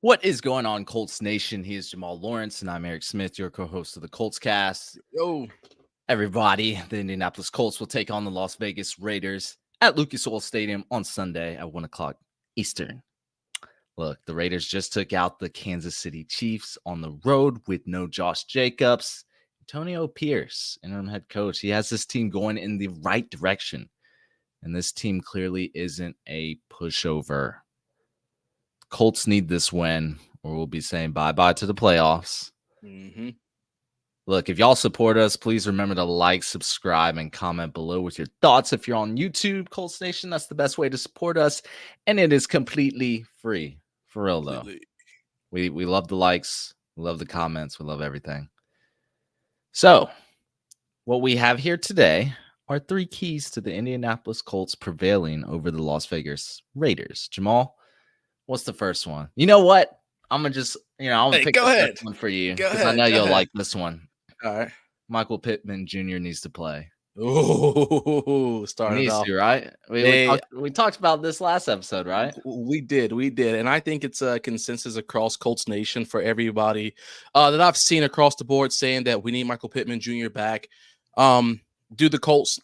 What is going on, Colts Nation? He is Jamal Lawrence, and I'm Eric Smith, your co-host of the Colts Cast. Yo, Everybody, the Indianapolis Colts will take on the Las Vegas Raiders at Lucas Oil Stadium on Sunday at 1 o'clock Eastern. Look, the Raiders just took out the Kansas City Chiefs on the road with no Josh Jacobs. Antonio Pierce, interim head coach, he has this team going in the right direction, and this team clearly isn't a pushover. Colts need this win, or we'll be saying bye-bye to the playoffs. Look, if y'all support us, please remember to like, subscribe, and comment below with your thoughts. If you're on YouTube, Colts Nation, that's the best way to support us, and it is completely free. For real, though. We love the likes, we love the comments, we love everything. So, what we have here today are 3 keys to the Indianapolis Colts prevailing over the Las Vegas Raiders. Jamal, what's the first one? You know what? I'm going to just, I'm going to pick the first one for you because I know you'll like this one. All right. Michael Pittman Jr. needs to play. Oh, started off. Right? We talked about this last episode, right? We did. And I think it's a consensus across Colts Nation for everybody that I've seen across the board saying that we need Michael Pittman Jr. back. Does the Colts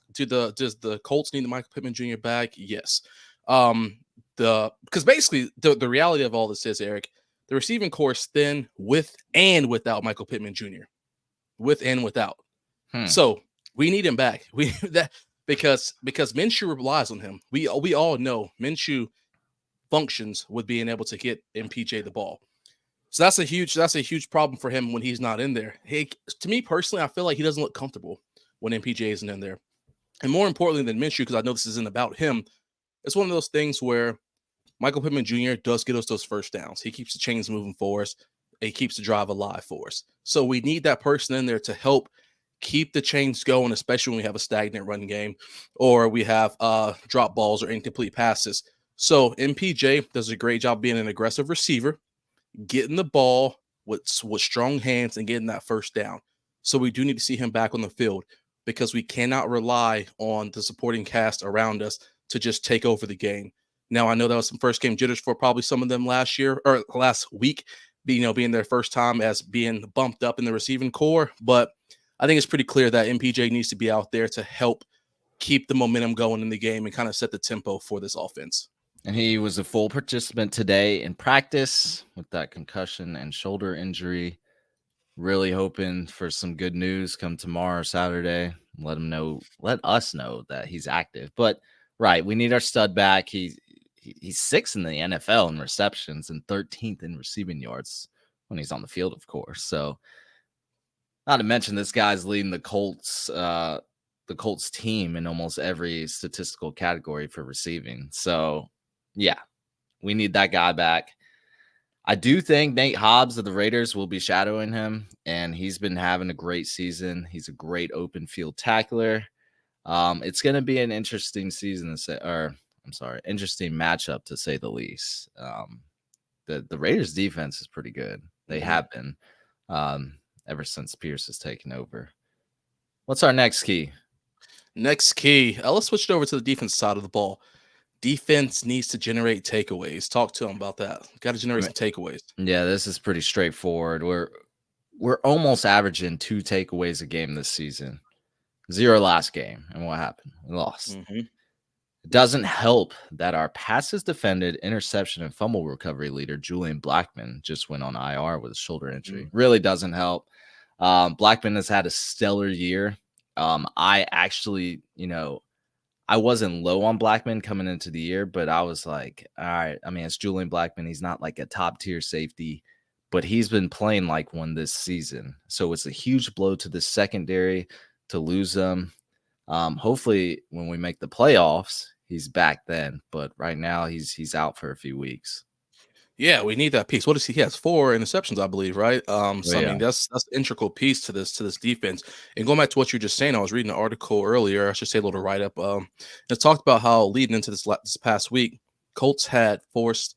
need the Michael Pittman Jr. back? Yes. Because basically the reality of all this is, Eric, the receiving core is thin with and without Michael Pittman Jr. With and without. So we need him back. We that because Minshew relies on him. We all know Minshew functions with being able to get MPJ the ball. So that's a huge problem for him when he's not in there. To me personally, I feel like he doesn't look comfortable when MPJ isn't in there. And more importantly than Minshew, because I know this isn't about him, it's one of those things where Michael Pittman Jr. does get us those first downs. He keeps the chains moving for us. He keeps the drive alive for us. So we need that person in there to help keep the chains going, especially when we have a stagnant run game or we have drop balls or incomplete passes. So MPJ does a great job being an aggressive receiver, getting the ball with strong hands and getting that first down. So we do need to see him back on the field because we cannot rely on the supporting cast around us to just take over the game. Now, I know that was some first game jitters for probably some of them last week, being their first time as being bumped up in the receiving core. But I think it's pretty clear that MPJ needs to be out there to help keep the momentum going in the game and kind of set the tempo for this offense. And he was a full participant today in practice with that concussion and shoulder injury. Really hoping for some good news come tomorrow, Saturday. Let us know that he's active. But right, we need our stud back. He's 6th in the NFL in receptions and 13th in receiving yards when he's on the field, of course. So, not to mention this guy's leading the Colts team in almost every statistical category for receiving. So, yeah, we need that guy back. I do think Nate Hobbs of the Raiders will be shadowing him, and he's been having a great season. He's a great open field tackler. It's going to be an interesting interesting matchup to say the least. The Raiders defense is pretty good. They have been ever since Pierce has taken over. What's our next key? Let's switch it over to the defense side of the ball. Defense needs to generate takeaways. Talk to them about that. Got to generate some takeaways. Yeah, this is pretty straightforward. We're almost averaging 2 takeaways a game this season. 0 last game. And what happened? We lost. It doesn't help that our passes defended, interception, and fumble recovery leader, Julian Blackmon, just went on IR with a shoulder injury. Really doesn't help. Blackmon has had a stellar year. I actually, I wasn't low on Blackmon coming into the year, but I was like, all right, I mean, it's Julian Blackmon. He's not like a top tier safety, but he's been playing like one this season. So it's a huge blow to the secondary to lose them. Hopefully when we make the playoffs, he's back then, but right now he's out for a few weeks. Yeah, we need that piece. What is he? He has 4 interceptions, I believe, right? I mean, that's an integral piece to this defense. And going back to what you're just saying, I was reading an article earlier. I should say a little write up. It talked about how leading into this past week, Colts had forced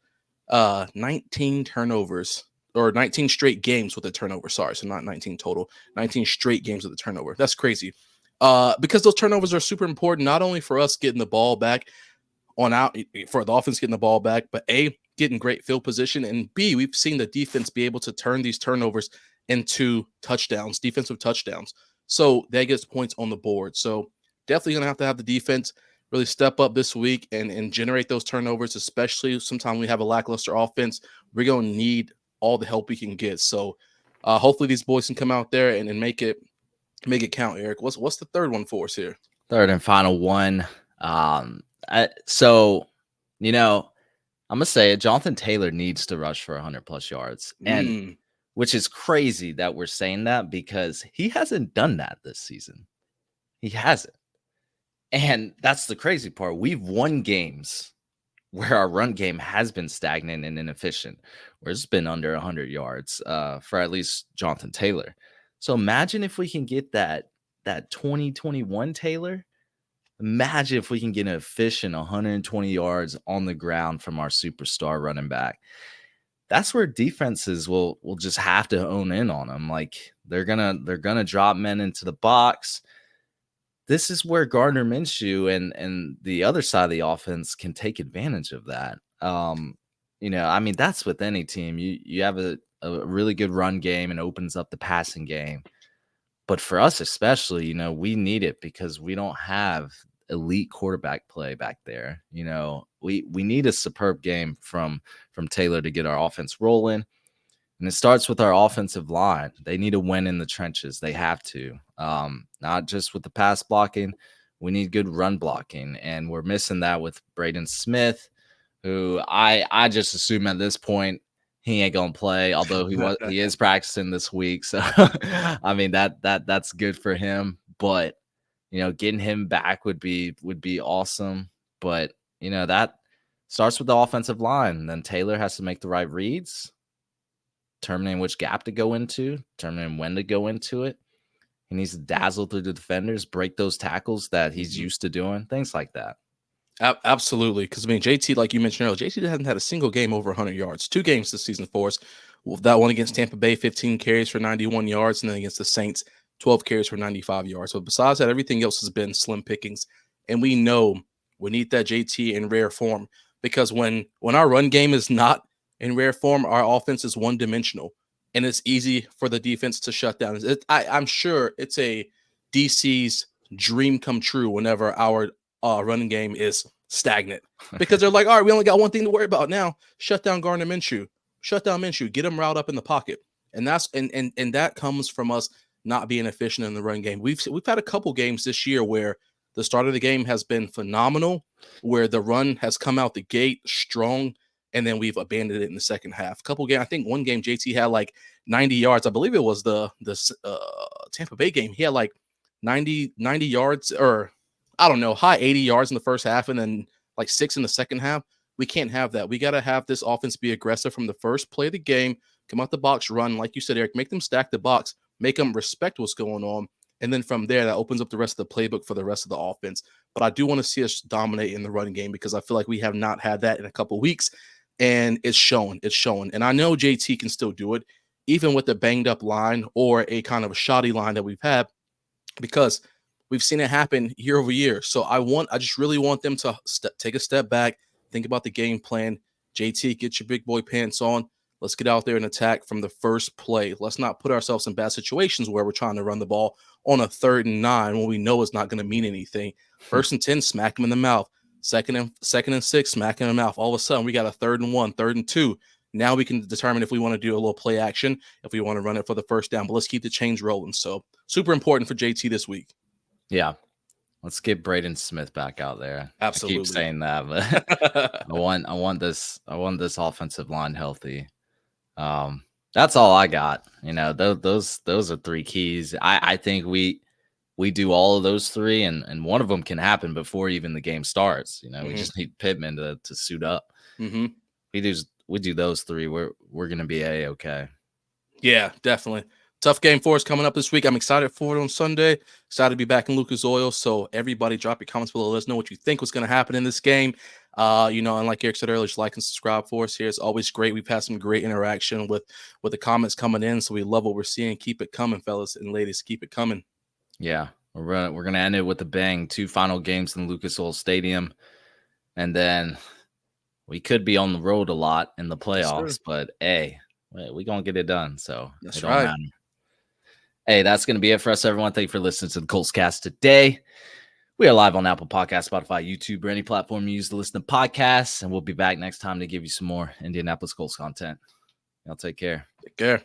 19 turnovers or 19 straight games with a turnover. Sorry, so not 19 total. 19 straight games with a turnover. That's crazy. Because those turnovers are super important, not only for us getting the ball back for the offense getting the ball back, but get in great field position, and B, we've seen the defense be able to turn these turnovers into touchdowns, defensive touchdowns. So that gets points on the board. So definitely going to have the defense really step up this week and generate those turnovers, especially sometimes we have a lackluster offense. We're going to need all the help we can get. So hopefully these boys can come out there and make it count. Eric, what's the third one for us here? Third and final one. So, you know, I'm gonna say it. Jonathan Taylor needs to rush for 100+ yards, and which is crazy that we're saying that because he hasn't done that this season. He hasn't, and that's the crazy part. We've won games where our run game has been stagnant and inefficient, where it's been under 100 yards for at least Jonathan Taylor. So imagine if we can get that 2021 Taylor. Imagine if we can get an efficient 120 yards on the ground from our superstar running back. That's where defenses will just have to own in on them. Like they're gonna drop men into the box. This is where Gardner Minshew and the other side of the offense can take advantage of that. I mean, that's with any team. You have a really good run game and opens up the passing game. But for us especially, we need it because we don't have elite quarterback play back there. We need a superb game from Taylor to get our offense rolling. And it starts with our offensive line. They need to win in the trenches. They have to. Not just with the pass blocking. We need good run blocking. And we're missing that with Braden Smith, who I just assume at this point he ain't gonna play, although he is practicing this week. So I mean that's good for him. But getting him back would be awesome. But that starts with the offensive line. Then Taylor has to make the right reads, determining which gap to go into, determining when to go into it. He needs to dazzle through the defenders, break those tackles that he's used to doing, things like that. Absolutely. Because, I mean, JT, like you mentioned earlier, JT hasn't had a single game over 100 yards. 2 games this season for us. That one against Tampa Bay, 15 carries for 91 yards. And then against the Saints, 12 carries for 95 yards. So besides that, everything else has been slim pickings. And we know we need that JT in rare form because when our run game is not in rare form, our offense is one-dimensional. And it's easy for the defense to shut down. I'm sure it's a DC's dream come true whenever our running game is stagnant because they're like, all right, we only got one thing to worry about now. Shut down Gardner Minshew. Shut down Minshew. Get him riled up in the pocket. And that's and that comes from us not being efficient in the run game. We've had a couple games this year where the start of the game has been phenomenal, where the run has come out the gate strong, and then we've abandoned it in the second half. Couple game, I think one game JT had like 90 yards. I believe it was the Tampa Bay game. He had like 90 yards or I don't know, high 80 yards in the first half and then like 6 in the second half. We can't have that. We got to have this offense be aggressive from the first play of the game, come out the box, run. Like you said, Eric, make them stack the box, make them respect what's going on. And then from there, that opens up the rest of the playbook for the rest of the offense. But I do want to see us dominate in the running game because I feel like we have not had that in a couple of weeks. And it's showing. It's showing. And I know JT can still do it, even with the banged up line or a kind of a shoddy line that we've had, because we've seen it happen year over year. So I just really want them to take a step back, think about the game plan. JT, get your big boy pants on. Let's get out there and attack from the first play. Let's not put ourselves in bad situations where we're trying to run the ball on a 3rd and 9 when we know it's not going to mean anything. 1st and 10, smack him in the mouth. Second and 6, smack him in the mouth. All of a sudden, we got a 3rd and 1, 3rd and 2. Now we can determine if we want to do a little play action, if we want to run it for the first down. But let's keep the chains rolling. So super important for JT this week. Yeah. Let's get Braden Smith back out there. Absolutely. I keep saying that, but I want this offensive line healthy. That's all I got. Those are 3 keys. I think we do all of those 3 and one of them can happen before even the game starts. We just need Pittman to suit up. We do those 3, we're going to be A-okay. Yeah, definitely. Tough game for us coming up this week. I'm excited for it on Sunday. Excited to be back in Lucas Oil. So everybody drop your comments below. Let us know what you think was going to happen in this game. And like Eric said earlier, just like and subscribe for us here. It's always great. We've had some great interaction with the comments coming in. So we love what we're seeing. Keep it coming, fellas and ladies. Keep it coming. Yeah, we're gonna end it with a bang. 2 final games in Lucas Oil Stadium. And then We could be on the road a lot in the Yes, sir. playoffs, but hey, we gonna get it done. So That's it don't right. matter. Hey, that's gonna be it for us, everyone. Thank you for listening to the Colts Cast today. We are live on Apple Podcasts, Spotify, YouTube, or any platform you use to listen to podcasts. And we'll be back next time to give you some more Indianapolis Colts content. Y'all take care. Take care.